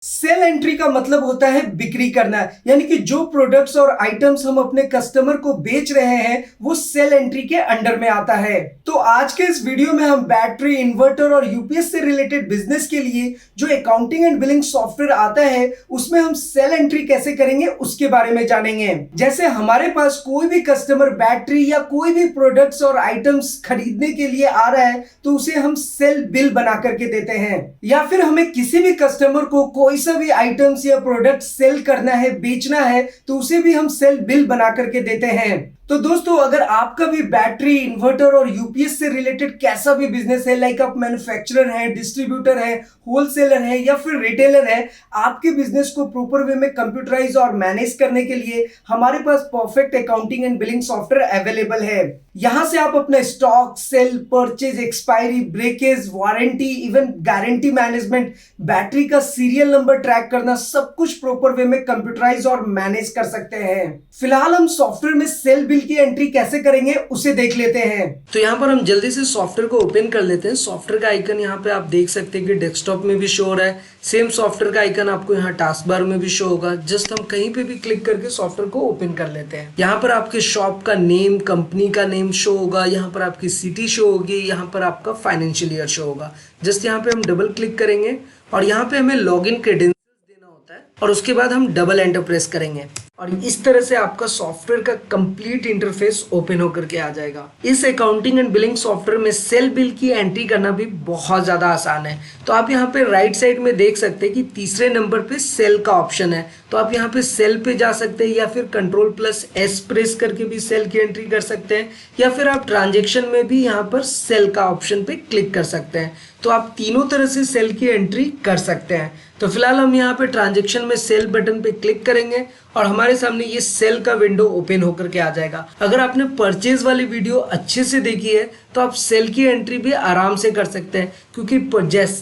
Cell entry का मतलब होता है बिक्री करना, यानी कि जो प्रोडक्ट्स और आइटम्स हम अपने कस्टमर को बेच रहे हैं वो सेल एंट्री के अंडर में आता है। तो आज के इस वीडियो में हम बैटरी, इन्वर्टर और यूपीएस से रिलेटेड बिजनेस के लिए जो अकाउंटिंग एंड बिलिंग सॉफ्टवेयर आता है उसमें हम सेल एंट्री कैसे करेंगे उसके बारे में जानेंगे। जैसे हमारे पास कोई भी कस्टमर बैटरी या कोई भी प्रोडक्ट्स और आइटम्स खरीदने के लिए आ रहा है तो उसे हम सेल बिल बना करके देते हैं, या फिर हमें किसी भी कस्टमर को कोई सा भी आइटम्स या प्रोडक्ट सेल करना है, बेचना है, तो उसे भी हम सेल बिल बना करके देते हैं। तो दोस्तों, अगर आपका भी बैटरी, इन्वर्टर और यूपीएस से रिलेटेड कैसा भी बिजनेस है, लाइक आप मैन्युफैक्चरर हैं, डिस्ट्रीब्यूटर हैं, होलसेलर हैं या फिर रिटेलर हैं, आपके बिजनेस को प्रॉपर वे में कंप्यूटराइज और मैनेज करने के लिए हमारे पास perfect accounting and billing software available है। यहां से आप अपना stock, sale, purchase, expiry, breakage, warranty, even guarantee management, battery का सीरियल नंबर ट्रैक करना, सब कुछ प्रॉपर वे में कंप्यूटराइज और मैनेज कर सकते हैं। फिलहाल हम सॉफ्टवेयर में सेल बिल की एंट्री कैसे करेंगे उसे देख लेते हैं। तो यहाँ पर हम जल्दी से सॉफ्टवेयर को ओपन कर लेते हैं। सॉफ्टवेयर का आइकन यहाँ पे आप देख सकते हैं कि डेस्कटॉप में भी शो हो रहा है। सेम सॉफ्टवेयर का आइकन आपको यहाँ टास्क बार में भी शो होगा। जस्ट हम कहीं पे भी क्लिक करके सॉफ्टवेयर को ओपन कर लेते हैं। यहाँ पर आपके शॉप का नेम, कंपनी का नेम शो होगा। यहाँ पर आपकी सिटी शो होगी। यहाँ पर आपका फाइनेंशियल ईयर शो होगा। जस्ट यहाँ पे हम डबल क्लिक करेंगे और यहाँ पे हमें लॉगिन क्रेडेंशियल्स देना होता है और उसके बाद हम डबल एंटर प्रेस करेंगे और इस तरह से आपका सॉफ्टवेयर का कंप्लीट इंटरफेस ओपन होकर के आ जाएगा। इस अकाउंटिंग एंड बिलिंग सॉफ्टवेयर में सेल बिल की एंट्री करना भी बहुत ज़्यादा आसान है। तो आप यहाँ पे राइट साइड में देख सकते हैं कि तीसरे नंबर पे सेल का ऑप्शन है। तो आप यहाँ पे सेल पे जा सकते हैं या फिर Ctrl+S प्रेस करके भी सेल की एंट्री कर सकते हैं, या फिर आप ट्रांजेक्शन में भी यहाँ पर सेल का ऑप्शन पे क्लिक कर सकते हैं। तो आप तीनों तरह से सेल की एंट्री कर सकते हैं। तो फिलहाल हम यहाँ पे ट्रांजेक्शन में सेल बटन पे क्लिक करेंगे और हमारे सामने ये सेल का विंडो ओपन होकर के आ जाएगा। अगर आपने परचेज वाली वीडियो अच्छे से देखी है तो आप सेल की एंट्री भी आराम से कर सकते हैं, क्योंकि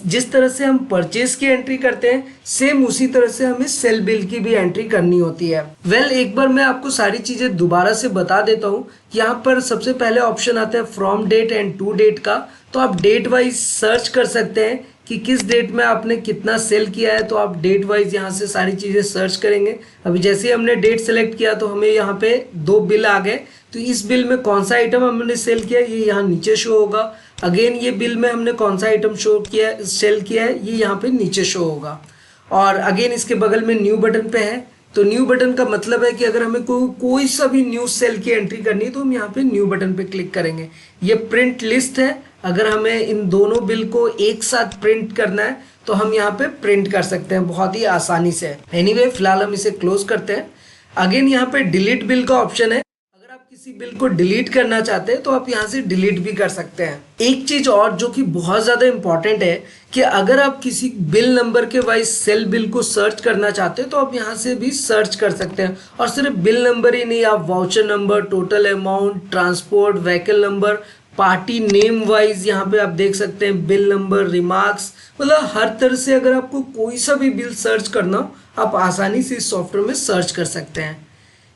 जिस तरह से हम परचेज की एंट्री करते हैं सेम उसी तरह से हमें सेल बिल की भी एंट्री करनी होती है। एक बार मैं आपको सारी चीजें दोबारा से बता देता हूँ। यहाँ पर सबसे पहले ऑप्शन आता है from date and to date का। तो आप डेट वाइज सर्च कर सकते हैं कि किस डेट में आपने कितना सेल किया है। तो आप डेट वाइज यहाँ से सारी चीज़ें सर्च करेंगे। अभी जैसे ही हमने डेट सेलेक्ट किया तो हमें यहाँ पे 2 बिल आ गए। तो इस बिल में कौन सा आइटम हमने सेल किया ये यहाँ नीचे शो होगा। अगेन ये बिल में हमने कौन सा आइटम सेल किया है ये यहाँ पे नीचे शो होगा। और अगेन इसके बगल में न्यू बटन पे है। तो न्यू बटन का मतलब है कि अगर हमें कोई सा भी न्यू सेल की एंट्री करनी है तो हम यहाँ पे न्यू बटन पे क्लिक करेंगे। ये प्रिंट लिस्ट है। अगर हमें इन दोनों बिल को एक साथ प्रिंट करना है तो हम यहाँ पे प्रिंट कर सकते हैं बहुत ही आसानी से। एनीवे, फिलहाल हम इसे क्लोज करते हैं। अगेन यहाँ पे डिलीट बिल का ऑप्शन है। अगर आप किसी बिल को डिलीट करना चाहते हैं तो आप यहाँ से डिलीट भी कर सकते हैं। एक चीज और जो कि बहुत ज्यादा इंपॉर्टेंट है कि अगर आप किसी बिल नंबर के वाइज सेल बिल को सर्च करना चाहते हैं तो आप यहाँ से भी सर्च कर सकते हैं। और सिर्फ बिल नंबर ही नहीं, आप voucher number, total amount, transport, vehicle number, party name wise यहाँ पे आप देख सकते हैं, बिल नंबर, रिमार्क्स, मतलब हर तरह से अगर आपको कोई सा भी बिल सर्च करना हो आप आसानी से इस सॉफ्टवेयर में सर्च कर सकते हैं।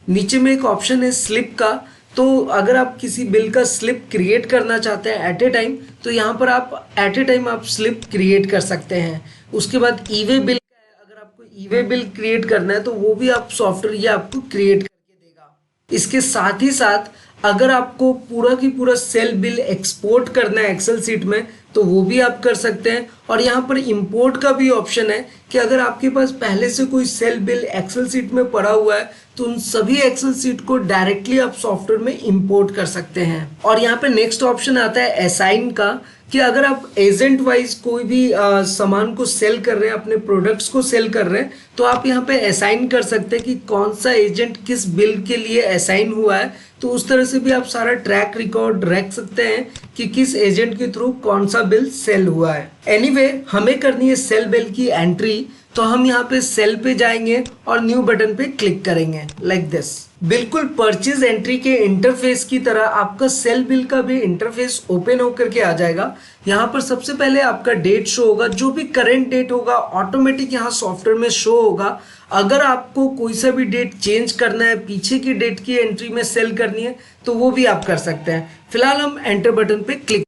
नीचे में एक ऑप्शन है स्लिप का। तो अगर आप किसी बिल का स्लिप क्रिएट करना चाहते हैं एट ए टाइम तो यहाँ पर आप एट ए टाइम आप स्लिप क्रिएट कर सकते हैं। उसके बाद ई वे बिल का है। अगर आपको ई वे बिल क्रिएट करना है तो वो भी आप सॉफ्टवेयर ये आपको क्रिएट करके देगा। इसके साथ ही साथ अगर आपको पूरा की पूरा सेल बिल एक्सपोर्ट करना है एक्सेल सीट में तो वो भी आप कर सकते हैं। और यहाँ पर इंपोर्ट का भी ऑप्शन है कि अगर आपके पास पहले से कोई सेल बिल एक्सेल सीट में पड़ा हुआ है तो उन सभी एक्सेल सीट को डायरेक्टली आप सॉफ्टवेयर में इंपोर्ट कर सकते हैं। और यहाँ पे नेक्स्ट ऑप्शन आता है असाइन का, कि अगर आप एजेंट वाइज कोई भी सामान को सेल कर रहे हैं, अपने प्रोडक्ट्स को सेल कर रहे हैं, तो आप यहाँ पे असाइन कर सकते हैं कि कौन सा एजेंट किस बिल के लिए असाइन हुआ है। तो उस तरह से भी आप सारा ट्रैक रिकॉर्ड रख सकते हैं कि किस एजेंट के थ्रू कौन सा बिल सेल हुआ है। एनीवे, हमें करनी है सेल बिल की एंट्री। तो हम यहाँ पे सेल पे जाएंगे और न्यू बटन पे क्लिक करेंगे लाइक दिस। बिल्कुल परचेज एंट्री के इंटरफेस की तरह आपका सेल बिल का भी इंटरफेस ओपन होकर के आ जाएगा। यहाँ पर सबसे पहले आपका डेट शो होगा। जो भी करंट डेट होगा ऑटोमेटिक यहाँ सॉफ्टवेयर में शो होगा। अगर आपको कोई सा भी डेट चेंज करना है, पीछे की डेट की एंट्री में सेल करनी है तो वो भी आप कर सकते हैं। फिलहाल हम एंटर बटन पे क्लिक।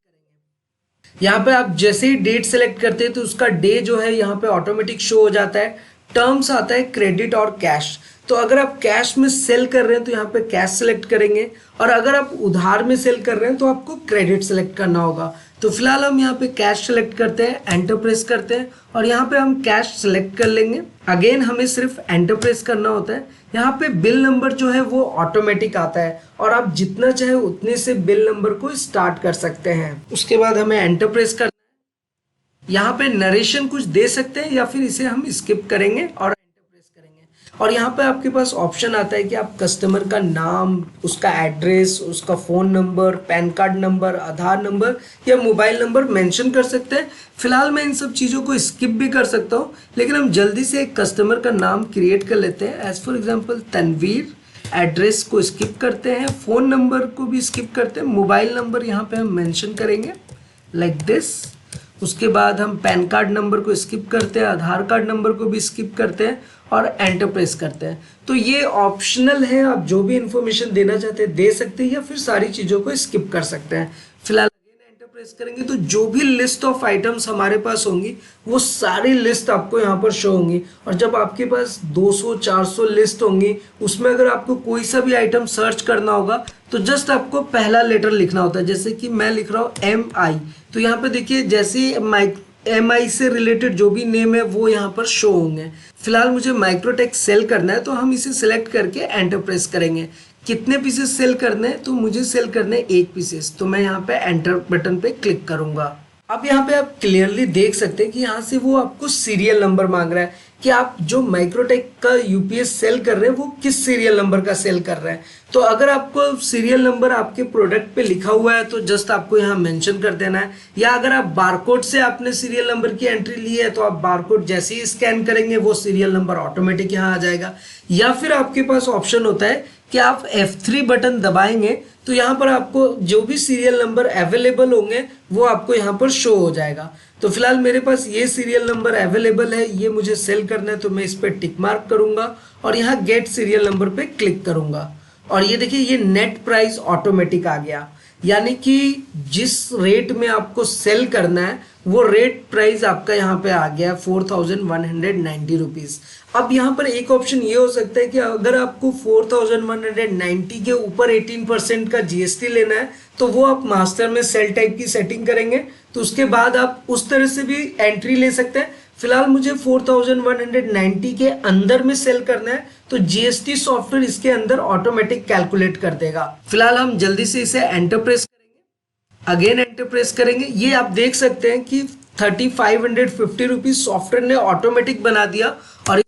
यहाँ पे आप जैसे ही डेट सेलेक्ट करते हैं तो उसका डे जो है यहाँ पे ऑटोमेटिक शो हो जाता है। टर्म्स आता है क्रेडिट और कैश। तो अगर आप कैश में सेल कर रहे हैं तो यहाँ पे कैश सेलेक्ट करेंगे, और अगर आप उधार में सेल कर रहे हैं तो आपको क्रेडिट सेलेक्ट करना होगा। तो फिलहाल हम यहाँ पे कैश सेलेक्ट करते हैं, एंटर प्रेस करते हैं और यहाँ पे हम कैश सेलेक्ट कर लेंगे। अगेन हमें सिर्फ एंटर प्रेस करना होता है। यहाँ पे बिल नंबर जो है वो ऑटोमेटिक आता है और आप जितना चाहे उतने से बिल नंबर को स्टार्ट कर सकते हैं। उसके बाद हमें एंटर प्रेस करना है। यहाँ पे नरेशन कुछ दे सकते हैं या फिर इसे हम स्किप करेंगे और और यहाँ पे आपके पास ऑप्शन आता है कि आप कस्टमर का नाम, उसका एड्रेस, उसका phone number, PAN card number, Aadhaar number या मोबाइल नंबर मेंशन कर सकते हैं। फिलहाल मैं इन सब चीज़ों को स्किप भी कर सकता हूँ, लेकिन हम जल्दी से एक कस्टमर का नाम क्रिएट कर लेते हैं। As for example Tanveer. Address को स्किप करते हैं, फ़ोन नंबर को भी स्किप करते हैं, मोबाइल नंबर यहाँ पर हम मैंशन करेंगे लाइक दिस। उसके बाद हम पैन कार्ड नंबर को स्किप करते हैं, आधार कार्ड नंबर को भी स्किप करते हैं और एंटर प्रेस करते हैं। तो ये ऑप्शनल है, आप जो भी इंफॉर्मेशन देना चाहते हैं दे सकते हैं या फिर सारी चीज़ों को स्किप कर सकते हैं। फिलहाल एंटर प्रेस करेंगे तो जो भी लिस्ट ऑफ आइटम्स हमारे पास होंगी वो सारी लिस्ट आपको यहाँ पर शो होंगी। और जब आपके पास 200-400 लिस्ट होंगी, उसमें अगर आपको कोई सा भी आइटम सर्च करना होगा तो जस्ट आपको पहला लेटर लिखना होता है। जैसे कि मैं लिख रहा हूँ MI, तो यहाँ पे देखिए जैसे MI से रिलेटेड जो भी नेम है वो यहाँ पर शो होंगे। फिलहाल मुझे माइक्रोटेक सेल करना है तो हम इसे सिलेक्ट करके एंटर प्रेस करेंगे। कितने पीसेस सेल करने हैं, तो मुझे सेल करने हैं 1 पीसेस, तो मैं यहाँ पे एंटर बटन पे क्लिक करूंगा। अब यहाँ पे आप क्लियरली देख सकते हैं कि यहाँ से वो आपको सीरियल नंबर मांग रहा है कि आप जो माइक्रोटेक का UPS सेल कर रहे हैं वो किस सीरियल नंबर का सेल कर रहे हैं। तो अगर आपको सीरियल नंबर आपके प्रोडक्ट पे लिखा हुआ है तो जस्ट आपको यहाँ मेंशन कर देना है, या अगर आप बारकोड से आपने सीरियल नंबर की एंट्री ली है तो आप बारकोड जैसे ही स्कैन करेंगे वो सीरियल नंबर ऑटोमेटिक यहाँ आ जाएगा। या फिर आपके पास ऑप्शन होता है कि आप F3 बटन दबाएंगे तो यहाँ पर आपको जो भी सीरियल नंबर अवेलेबल होंगे वो आपको यहाँ पर शो हो जाएगा। तो फिलहाल मेरे पास ये सीरियल नंबर अवेलेबल है, ये मुझे सेल करना है, तो मैं इस पर टिक मार्क करूंगा और यहाँ गेट सीरियल नंबर पे क्लिक करूंगा। और ये देखिए ये नेट प्राइस ऑटोमेटिक आ गया, यानी कि जिस रेट में आपको सेल करना है वो रेट प्राइस आपका यहाँ पे आ गया 4190 रुपीज़। अब यहाँ पर एक ऑप्शन ये हो सकता है कि अगर आपको 4190 के ऊपर 18% का GST लेना है तो वो आप मास्टर में सेल टाइप की सेटिंग करेंगे, तो उसके बाद आप उस तरह से भी एंट्री ले सकते हैं। फिलहाल मुझे 4190 के अंदर में सेल करना है तो GST सॉफ्टवेयर इसके अंदर ऑटोमेटिक कैलकुलेट कर देगा। फिलहाल हम जल्दी से इसे एंटर प्रेस करेंगे, अगेन एंटर प्रेस करेंगे। ये आप देख सकते हैं कि 3550 रुपीज सॉफ्टवेयर ने ऑटोमेटिक बना दिया और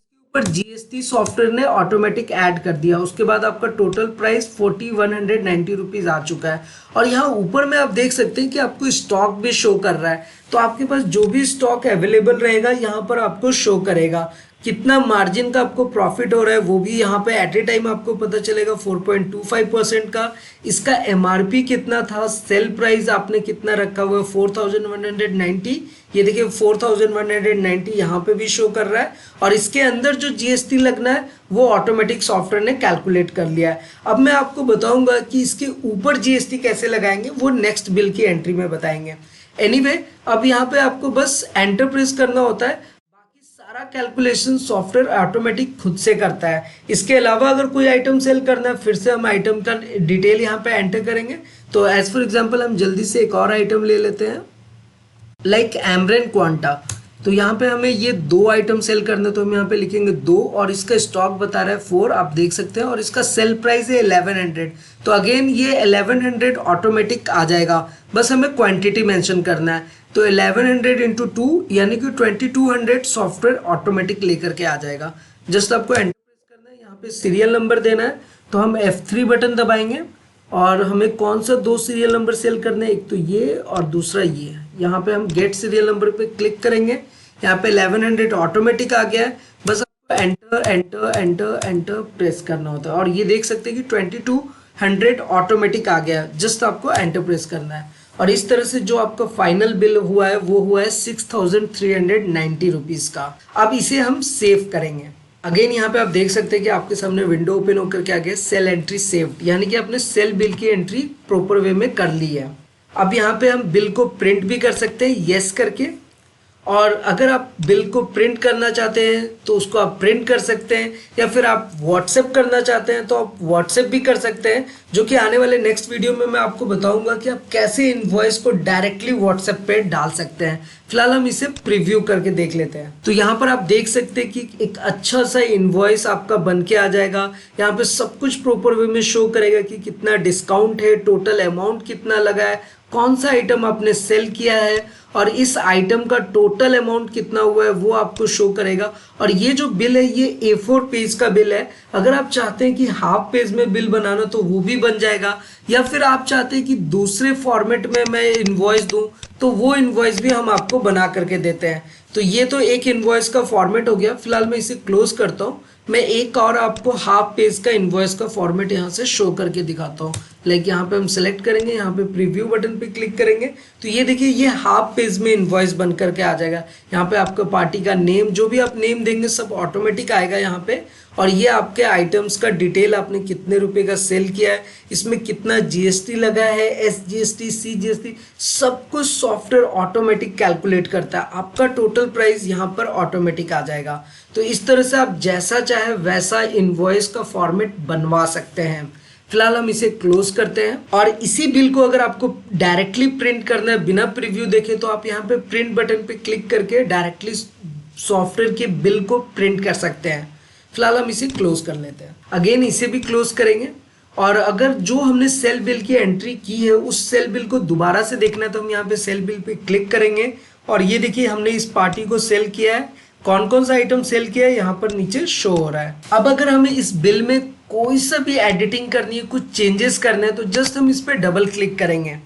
GST सॉफ्टवेयर ने ऑटोमेटिक ऐड कर दिया। उसके बाद आपका टोटल प्राइस 4190 रुपीज आ चुका है। और यहाँ ऊपर में आप देख सकते हैं कि आपको स्टॉक भी शो कर रहा है, तो आपके पास जो भी स्टॉक अवेलेबल रहेगा यहाँ पर आपको शो करेगा। कितना मार्जिन का आपको प्रॉफिट हो रहा है वो भी यहाँ पे एट ए टाइम आपको पता चलेगा 4.25% का। इसका MRP कितना था, सेल प्राइस आपने कितना रखा हुआ है 4190, ये देखिए 4190 यहाँ पे भी शो कर रहा है। और इसके अंदर जो GST लगना है वो ऑटोमेटिक सॉफ्टवेयर ने कैलकुलेट कर लिया है। अब मैं आपको बताऊंगा कि इसके ऊपर GST कैसे लगाएंगे, वो नेक्स्ट बिल की एंट्री में बताएंगे। एनीवे, अब यहाँ पे आपको बस एंटर प्रेस करना होता है, सारा कैलकुलेशन सॉफ्टवेयर ऑटोमेटिक खुद से करता है। इसके अलावा अगर कोई आइटम सेल करना है फिर से हम आइटम का डिटेल यहाँ पे एंटर करेंगे। तो एज फॉर एग्जांपल हम जल्दी से एक और आइटम ले लेते हैं लाइक एमरेन क्वांटा। तो यहाँ पे हमें ये 2 आइटम सेल करना है, तो हम यहाँ पे लिखेंगे 2 और इसका स्टॉक बता रहा है 4, आप देख सकते हैं, और इसका सेल प्राइस है 1100। तो अगेन ये 1100 ऑटोमेटिक आ जाएगा, बस हमें क्वांटिटी मेंशन करना है। तो 1100 इंटू 2 यानी कि 2200 सॉफ्टवेयर ऑटोमेटिक लेकर के आ जाएगा। जस्ट आपको एंटर प्रेस करना है, यहाँ पे सीरियल नंबर देना है, तो हम F3 बटन दबाएंगे और हमें कौन सा 2 सीरियल नंबर सेल करने हैं, एक तो ये और दूसरा ये। यहाँ पे हम गेट सीरियल नंबर पे क्लिक करेंगे, यहाँ पे 1100 ऑटोमेटिक आ गया है, बस आपको enter enter enter enter press करना होता है। और ये देख सकते हैं कि 2200 ऑटोमेटिक आ गया है, जस्ट आपको एंटर प्रेस करना है। और इस तरह से जो आपका फाइनल बिल हुआ है वो हुआ है 6390 रुपीज़ का। अब इसे हम सेव करेंगे। अगेन यहाँ पे आप देख सकते हैं कि आपके सामने विंडो ओपन होकर के आ गया सेल एंट्री सेव्ड, यानी कि आपने सेल बिल की एंट्री प्रॉपर वे में कर ली है। अब यहाँ पे हम बिल को प्रिंट भी कर सकते हैं यस करके, और अगर आप बिल को प्रिंट करना चाहते हैं तो उसको आप प्रिंट कर सकते हैं, या फिर आप व्हाट्सएप करना चाहते हैं तो आप व्हाट्सएप भी कर सकते हैं, जो कि आने वाले नेक्स्ट वीडियो में मैं आपको बताऊंगा कि आप कैसे इनवॉइस को डायरेक्टली व्हाट्सएप पे डाल सकते हैं। फिलहाल हम इसे प्रीव्यू करके देख लेते हैं। तो यहाँ पर आप देख सकते हैं कि एक अच्छा सा इनवॉइस आपका बन के आ जाएगा। यहाँ पे सब कुछ प्रॉपर वे में शो करेगा कि कितना डिस्काउंट है, टोटल अमाउंट कितना लगा है, कौन सा आइटम आपने सेल किया है, और इस आइटम का टोटल अमाउंट कितना हुआ है वो आपको शो करेगा। और ये जो बिल है ये A4 पेज का बिल है। अगर आप चाहते हैं कि हाफ पेज में बिल बनाना तो वो भी बन जाएगा, या फिर आप चाहते हैं कि दूसरे फॉर्मेट में मैं इनवॉइस दूं तो वो इनवॉइस भी हम आपको बना करके देते हैं। तो ये तो एक इनवॉइस का फॉर्मेट हो गया। फिलहाल मैं इसे क्लोज करता हूँ। मैं एक और आपको हाफ पेज का इनवॉइस का फॉर्मेट यहाँ से शो करके दिखाता हूँ। लाइक यहाँ पे हम सेलेक्ट करेंगे, यहाँ पे प्रीव्यू बटन पे क्लिक करेंगे तो ये देखिए ये हाफ पेज में इनवॉइस बन करके आ जाएगा। यहाँ पे आपका पार्टी का नेम, जो भी आप नेम देंगे सब ऑटोमेटिक आएगा यहाँ पे, और ये आपके आइटम्स का डिटेल, आपने कितने रुपए का सेल किया है, इसमें कितना जीएसटी लगा है, एसजीएसटी, सीजीएसटी, सब कुछ सॉफ्टवेयर ऑटोमेटिक कैलकुलेट करता है। आपका टोटल प्राइस यहाँ पर ऑटोमेटिक आ जाएगा। तो इस तरह से आप जैसा चाहे वैसा इनवॉइस का फॉर्मेट बनवा सकते हैं। फिलहाल हम इसे क्लोज करते हैं, और इसी बिल को अगर आपको डायरेक्टली प्रिंट करना है बिना प्रीव्यू देखे तो आप यहाँ पे प्रिंट बटन पे क्लिक करके डायरेक्टली सॉफ्टवेयर के बिल को प्रिंट कर सकते हैं। फिलहाल हम इसे क्लोज कर लेते हैं। अगेन इसे भी क्लोज करेंगे, और अगर जो हमने सेल बिल की एंट्री की है उस सेल बिल को दोबारा से देखना है तो हम यहाँ पे सेल बिल पे क्लिक करेंगे, और ये देखिए हमने इस पार्टी को सेल किया है, कौन कौन सा आइटम सेल किया है यहाँ पर नीचे शो हो रहा है। अब अगर हमें इस बिल में कोई सा भी एडिटिंग करनी है, कुछ चेंजेस करने हैं, तो जस्ट हम इस पर डबल क्लिक करेंगे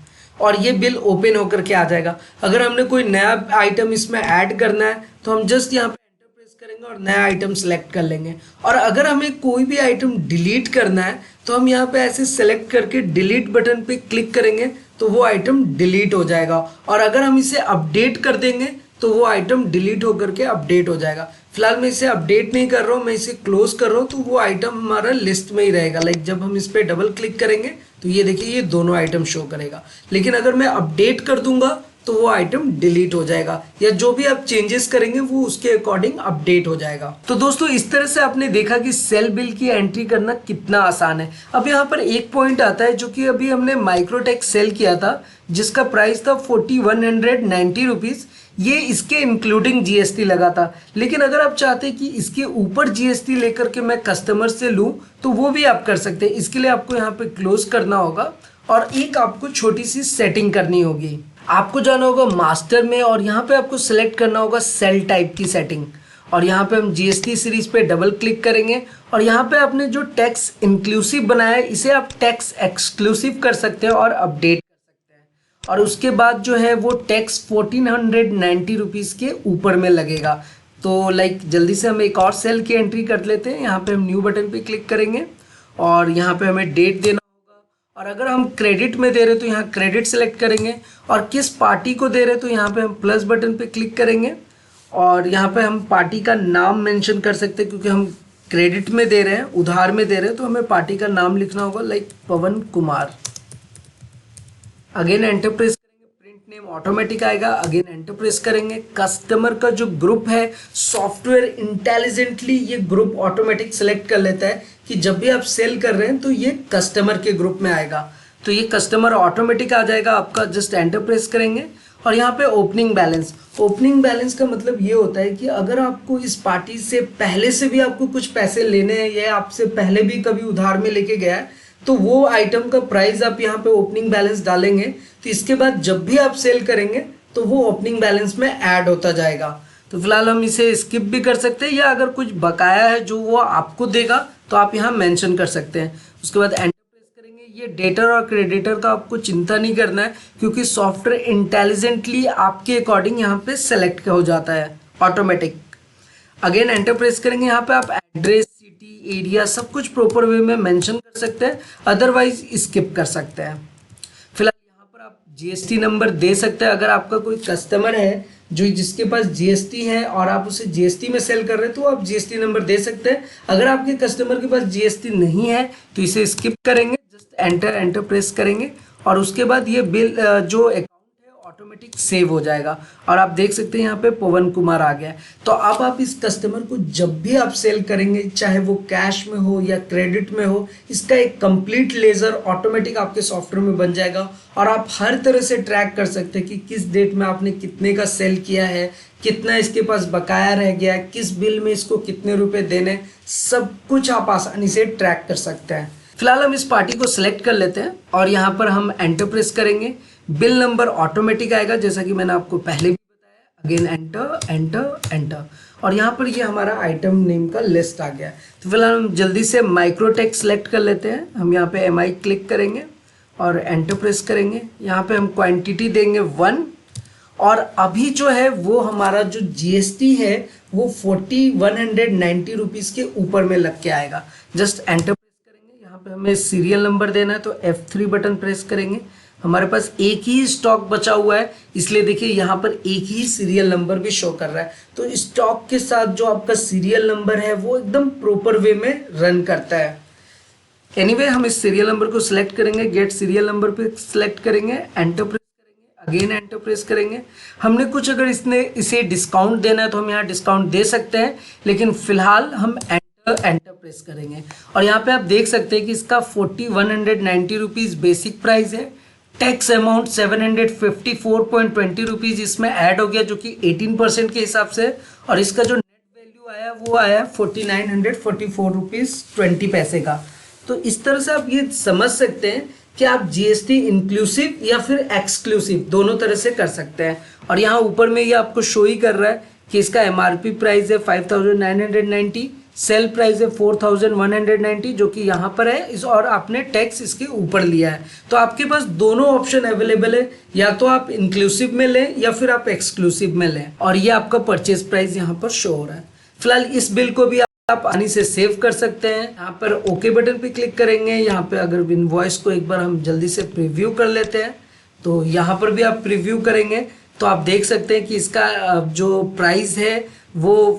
और ये बिल ओपन होकर के आ जाएगा। अगर हमने कोई नया आइटम इसमें ऐड करना है तो हम जस्ट यहाँ पे एंटर प्रेस करेंगे और नया आइटम सेलेक्ट कर लेंगे। और अगर हमें कोई भी आइटम डिलीट करना है तो हम यहाँ पे ऐसे सेलेक्ट करके डिलीट बटन पे क्लिक करेंगे तो वो आइटम डिलीट हो जाएगा। और अगर हम इसे अपडेट कर देंगे तो वो आइटम डिलीट होकर के अपडेट हो जाएगा। फिलहाल मैं इसे अपडेट नहीं कर रहा हूँ, मैं इसे क्लोज कर रहा हूँ, तो वो आइटम हमारा लिस्ट में ही रहेगा। लाइक जब हम इस पर डबल क्लिक करेंगे तो ये देखिए ये दोनों आइटम शो करेगा। लेकिन अगर मैं अपडेट कर दूंगा तो वो आइटम डिलीट हो जाएगा, या जो भी आप चेंजेस करेंगे वो उसके अकॉर्डिंग अपडेट हो जाएगा। तो दोस्तों इस तरह से आपने देखा कि सेल बिल की एंट्री करना कितना आसान है। अब यहाँ पर एक पॉइंट आता है जो कि अभी हमने माइक्रोटेक सेल किया था जिसका प्राइस था 4190 रुपीज़। ये इसके इंक्लूडिंग जीएसटी लगा था। लेकिन अगर आप चाहते हैं कि इसके ऊपर जीएसटी लेकर के मैं कस्टमर से लूं तो वो भी आप कर सकते हैं। इसके लिए आपको यहाँ पे क्लोज करना होगा और एक आपको छोटी सी सेटिंग करनी होगी। आपको जाना होगा मास्टर में और यहाँ पे आपको सेलेक्ट करना होगा सेल टाइप की सेटिंग, और यहाँ पे हम जीएसटी सीरीज पे डबल क्लिक करेंगे और यहाँ पे आपने जो टैक्स इंक्लूसिव बनाया है इसे आप टैक्स एक्सक्लूसिव कर सकते हैं और अपडेट, और उसके बाद जो है वो टैक्स 1490 रुपीज़ के ऊपर में लगेगा। तो लाइक जल्दी से हम एक और सेल की एंट्री कर लेते हैं। यहाँ पे हम न्यू बटन पे क्लिक करेंगे और यहाँ पे हमें डेट देना होगा, और अगर हम क्रेडिट में दे रहे तो यहाँ क्रेडिट सेलेक्ट करेंगे, और किस पार्टी को दे रहे तो यहाँ पे हम प्लस बटन पे क्लिक करेंगे और यहाँ पे हम पार्टी का नाम मेंशन कर सकते हैं। क्योंकि हम क्रेडिट में दे रहे हैं, उधार में दे रहे हैं, तो हमें पार्टी का नाम लिखना होगा लाइक पवन कुमार। अगेन एंटर प्रेस करेंगे, प्रिंट नेम ऑटोमेटिक आएगा। अगेन एंटर प्रेस करेंगे, कस्टमर का जो ग्रुप है सॉफ्टवेयर इंटेलिजेंटली ये ग्रुप ऑटोमेटिक सेलेक्ट कर लेता है कि जब भी आप सेल कर रहे हैं तो ये कस्टमर के ग्रुप में आएगा। तो ये कस्टमर ऑटोमेटिक आ जाएगा आपका। जस्ट एंटर प्रेस करेंगे और यहाँ पे ओपनिंग बैलेंस, ओपनिंग बैलेंस का मतलब ये होता है कि अगर आपको इस पार्टी से पहले से भी आपको कुछ पैसे लेने हैं या आपसे पहले भी कभी उधार में लेके गया है तो वो आइटम का प्राइस आप यहाँ पे ओपनिंग बैलेंस डालेंगे, तो इसके बाद जब भी आप सेल करेंगे तो वो ओपनिंग बैलेंस में ऐड होता जाएगा। तो फिलहाल हम इसे स्किप भी कर सकते हैं, या अगर कुछ बकाया है जो वो आपको देगा तो आप यहाँ मेंशन कर सकते हैं। उसके बाद एंटर प्रेस करेंगे। ये डेटर और क्रेडिटर का आपको चिंता नहीं करना है क्योंकि सॉफ्टवेयर इंटेलिजेंटली आपके अकॉर्डिंग यहाँ पे सेलेक्ट हो जाता है ऑटोमेटिक। अगेन एंटर प्रेस करेंगे, यहाँ पे आप एड्रेस, सिटी, एरिया सब कुछ प्रॉपर वे में मेंशन कर सकते हैं, अदरवाइज स्किप कर सकते हैं। फिलहाल यहाँ पर आप जीएसटी नंबर दे सकते हैं। अगर आपका कोई कस्टमर है जो जिसके पास जीएसटी है और आप उसे जीएसटी में सेल कर रहे हैं तो आप जीएसटी नंबर दे सकते हैं। अगर आपके कस्टमर के पास जीएसटी नहीं है तो इसे स्किप करेंगे, जस्ट एंटर प्रेस करेंगे और उसके बाद ये बिल जो अकाउंट है ऑटोमेटिक सेव हो जाएगा। और आप देख सकते हैं यहाँ पे पवन कुमार आ गया है। तो अब आप इस कस्टमर को जब भी आप सेल करेंगे, चाहे वो कैश में हो या क्रेडिट में हो, इसका एक कंप्लीट लेजर ऑटोमेटिक आपके सॉफ्टवेयर में बन जाएगा और आप हर तरह से ट्रैक कर सकते हैं कि किस डेट में आपने कितने का सेल किया है, कितना इसके पास बकाया रह गया है, किस बिल में इसको कितने रुपए देने, सब कुछ आप आसानी से ट्रैक कर सकते हैं। फिलहाल हम इस पार्टी को सिलेक्ट कर लेते हैं और यहाँ पर हम एंटर प्रेस करेंगे। बिल नंबर ऑटोमेटिक आएगा, जैसा कि मैंने आपको पहले भी बताया। अगेन एंटर एंटर एंटर, और यहाँ पर ये हमारा आइटम नेम का लिस्ट आ गया है। तो फिलहाल हम जल्दी से माइक्रोटेक सेलेक्ट कर लेते हैं। हम यहाँ पे MI क्लिक करेंगे और एंटर प्रेस करेंगे। यहाँ पे हम क्वांटिटी देंगे 1, और अभी जो है वो हमारा जो GST है वो 4190 रुपीज़ के ऊपर में लग के आएगा। जस्ट एंटर प्रेस करेंगे। यहाँ पे हमें सीरियल नंबर देना है, तो F3 बटन प्रेस करेंगे। हमारे पास एक ही स्टॉक बचा हुआ है, इसलिए देखिए यहाँ पर एक ही सीरियल नंबर भी शो कर रहा है। तो स्टॉक के साथ जो आपका सीरियल नंबर है वो एकदम प्रॉपर वे में रन करता है। एनीवे हम इस सीरियल नंबर को सिलेक्ट करेंगे, गेट सीरियल नंबर पे सिलेक्ट करेंगे, एंटर प्रेस करेंगे, अगेन एंटर प्रेस करेंगे। हमने कुछ अगर इसे डिस्काउंट देना है तो हम यहाँ डिस्काउंट दे सकते हैं, लेकिन फिलहाल हम एंटर प्रेस करेंगे। और यहाँ पे आप देख सकते हैं कि इसका 4190 रुपीज़ बेसिक प्राइस है। टैक्स अमाउंट 754.20 रुपीज़ इसमें ऐड हो गया, जो कि 18% के हिसाब से, और इसका जो नेट वैल्यू आया वो आया 4944 रुपीज़ 20 पैसे का। तो इस तरह से आप ये समझ सकते हैं कि आप GST इंक्लूसिव या फिर एक्सक्लूसिव दोनों तरह से कर सकते हैं। और यहाँ ऊपर में ये आपको शो ही कर रहा है कि इसका MRP प्राइस है 5990, सेल प्राइस है 4190, जो कि यहाँ पर है इस, और आपने टैक्स इसके ऊपर लिया है। तो आपके पास दोनों ऑप्शन अवेलेबल है, या तो आप इंक्लूसिव में लें या फिर आप एक्सक्लूसिव में लें, और ये आपका परचेज प्राइस यहाँ पर शो हो रहा है। फिलहाल इस बिल को भी आप आसानी से सेव कर सकते हैं। यहाँ पर ओके बटन पे क्लिक करेंगे। यहाँ पे अगर इनवॉइस को एक बार हम जल्दी से प्रीव्यू कर लेते हैं, तो यहाँ पर भी आप प्रीव्यू करेंगे तो आप देख सकते हैं कि इसका जो प्राइस है वो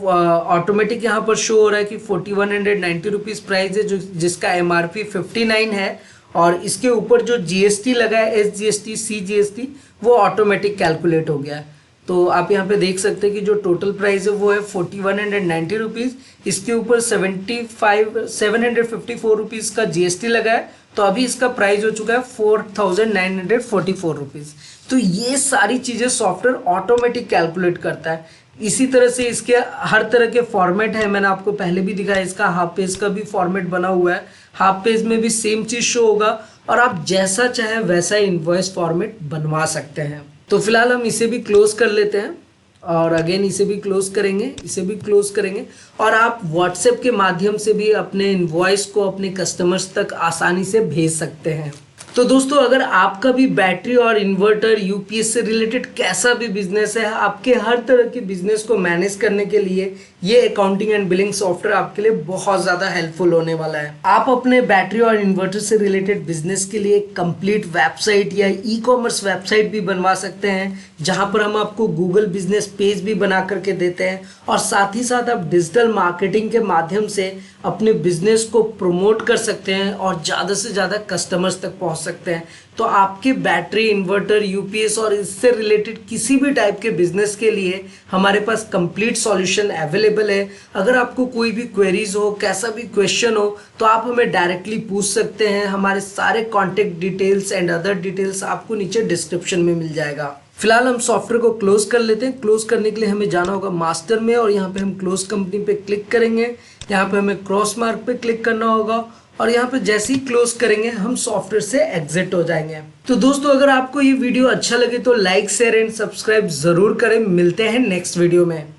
ऑटोमेटिक यहाँ पर शो हो रहा है कि 4190 रुपीज़ प्राइस है, जो जिसका MRP 59 है, और इसके ऊपर जो GST लगा है SGST CGST वो ऑटोमेटिक कैलकुलेट हो गया है। तो आप यहाँ पे देख सकते हैं कि जो टोटल प्राइस है वो है 4190 रुपीज़, इसके ऊपर 754 रुपीज़ का GST लगा है, तो अभी इसका प्राइस हो चुका है 4944 रुपीज़। तो ये सारी चीज़ें सॉफ्टवेयर ऑटोमेटिक कैलकुलेट करता है। इसी तरह से इसके हर तरह के फॉर्मेट है, मैंने आपको पहले भी दिखाया। इसका हाफ पेज का भी फॉर्मेट बना हुआ है, हाफ पेज में भी सेम चीज़ शो होगा, और आप जैसा चाहे वैसा इनवॉइस फॉर्मेट बनवा सकते हैं। तो फिलहाल हम इसे भी क्लोज कर लेते हैं, और अगेन इसे भी क्लोज करेंगे, इसे भी क्लोज करेंगे। और आप व्हाट्सएप के माध्यम से भी अपने इनवॉइस को अपने कस्टमर्स तक आसानी से भेज सकते हैं। तो दोस्तों, अगर आपका भी बैटरी और इन्वर्टर UPS से रिलेटेड कैसा भी बिजनेस है, आपके हर तरह के बिजनेस को मैनेज करने के लिए ये अकाउंटिंग एंड बिलिंग सॉफ्टवेयर आपके लिए बहुत ज़्यादा हेल्पफुल होने वाला है। आप अपने बैटरी और इन्वर्टर से रिलेटेड बिजनेस के लिए कंप्लीट वेबसाइट या ई-कॉमर्स वेबसाइट भी बनवा सकते हैं, जहां पर हम आपको गूगल बिजनेस पेज भी बना करके देते हैं, और साथ ही साथ आप डिजिटल मार्केटिंग के माध्यम से अपने बिजनेस को प्रमोट कर सकते हैं और ज़्यादा से ज़्यादा कस्टमर्स तक पहुंच सकते हैं। तो आपके बैटरी, इन्वर्टर, UPS और इससे रिलेटेड किसी भी टाइप के बिजनेस के लिए हमारे पास कंप्लीट सॉल्यूशन अवेलेबल है। अगर आपको कोई भी क्वेरीज हो, कैसा भी क्वेश्चन हो, तो आप हमें डायरेक्टली पूछ सकते हैं। हमारे सारे contact details and other details आपको नीचे डिस्क्रिप्शन में मिल जाएगा। फिलहाल हम सॉफ्टवेयर को क्लोज कर लेते हैं। क्लोज करने के लिए हमें जाना होगा मास्टर में, और यहाँ पे हम क्लोज कंपनी पे क्लिक करेंगे। यहाँ पे हमें क्रॉस मार्क पे क्लिक करना होगा, और यहाँ पे जैसे ही क्लोज करेंगे हम सॉफ्टवेयर से एग्जिट हो जाएंगे। तो दोस्तों, अगर आपको ये वीडियो अच्छा लगे तो लाइक, शेयर एंड सब्सक्राइब जरूर करें। मिलते हैं नेक्स्ट वीडियो में।